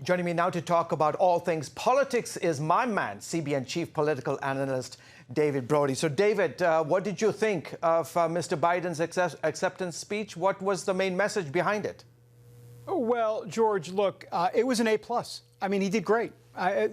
Joining me now to talk about all things politics is my man, CBN chief political analyst, David Brody. So, David, what did you think of Mr. Biden's acceptance speech? What was the main message behind it? Well, George, look, it was an A+. I mean, he did great.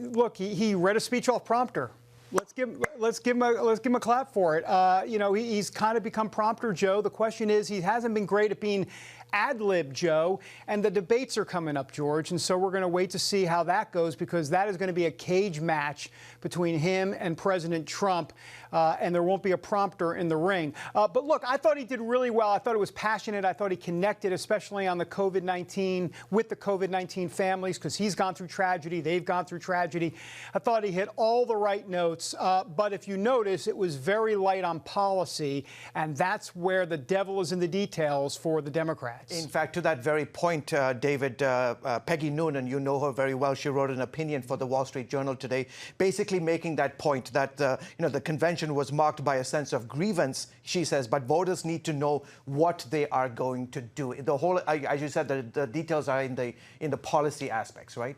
Look, he read a speech off prompter. Let's give him a clap for it. You know, he's kind of become prompter Joe. The question is, he hasn't been great at being ad-lib Joe, and the debates are coming up, George, and so we're going to wait to see how that goes, because that is going to be a cage match between him and President Trump, and there won't be a prompter in the ring. But look, I thought he did really well. I thought it was passionate. I thought he connected, especially on the COVID-19, with the COVID-19 families, because he's gone through tragedy. They've gone through tragedy. I thought he hit all the right notes, but if you notice, it was very light on policy, and that's where the devil is in the details for the Democrats. In fact, to that very point, David, Peggy Noonan, you know her very well. She wrote an opinion for the Wall Street Journal today, basically making that point that the convention was marked by a sense of grievance, she says, but voters need to know what they are going to do. The whole, as you said, the details are in the policy aspects, right?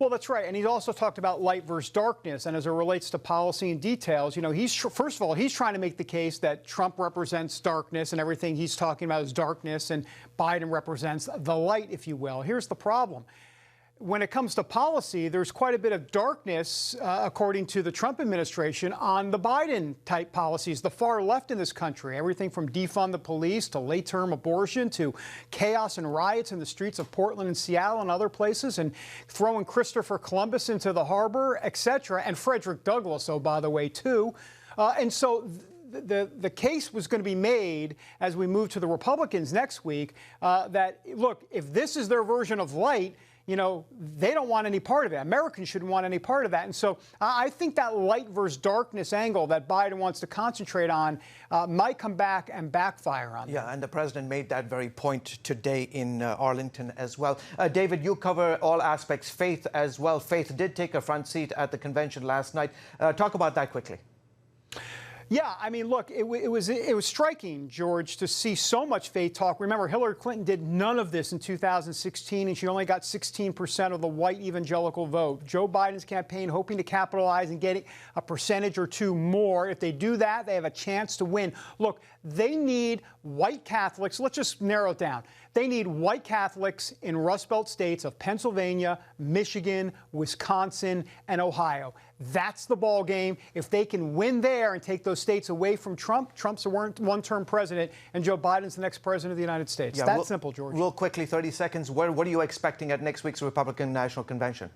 Well, that's right. And he also talked about light versus darkness. And as it relates to policy and details, you know, first of all, he's trying to make the case that Trump represents darkness and everything he's talking about is darkness, and Biden represents the light, if you will. Here's the problem. When it comes to policy, there's quite a bit of darkness, according to the Trump administration, on the Biden-type policies, the far left in this country. Everything from defund the police to late-term abortion to chaos and riots in the streets of Portland and Seattle and other places, and throwing Christopher Columbus into the harbor, etc., and Frederick Douglass, oh, by the way, too. And so the case was going to be made as we move to the Republicans next week that, look, if this is their version of light, you know, they don't want any part of it. Americans shouldn't want any part of that. And so I think that light versus darkness angle that Biden wants to concentrate on might come back and backfire on them. Yeah, and the president made that very point today in Arlington as well. David, you cover all aspects, faith as well. Faith did take a front seat at the convention last night. Talk about that quickly. Yeah, I mean, look, it was striking, George, to see so much faith talk. Remember, Hillary Clinton did none of this in 2016, and she only got 16% of the white evangelical vote. Joe Biden's campaign hoping to capitalize and get a percentage or two more. If they do that, they have a chance to win. Look, they need white Catholics. Let's just narrow it down. They need white Catholics in Rust Belt states of Pennsylvania, Michigan, Wisconsin, and Ohio. That's the ball game. If they can win there and take those states away from Trump, Trump's a one-term president, and Joe Biden's the next president of the United States. Yeah, that's simple, George. Real quickly, 30 seconds. What are you expecting at next week's Republican National Convention?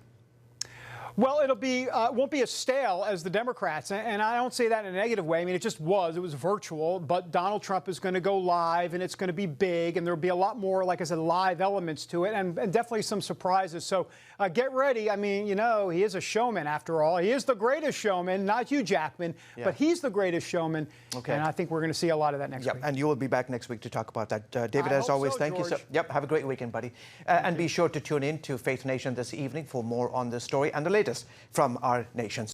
Well, won't be as stale as the Democrats, and I don't say that in a negative way. I mean, it was virtual, but Donald Trump is going to go live, and it's going to be big, and there'll be a lot more, like I said, live elements to it, and definitely some surprises. So get ready. I mean, you know, he is a showman after all. He is the greatest showman, not Hugh Jackman, but he's the greatest showman. Okay. And I think we're going to see a lot of that next week. And you will be back next week to talk about that. David, as always, thank you. Yep, have a great weekend, buddy. And be sure to tune in to Faith Nation this evening for more on this story and the latest from our nation.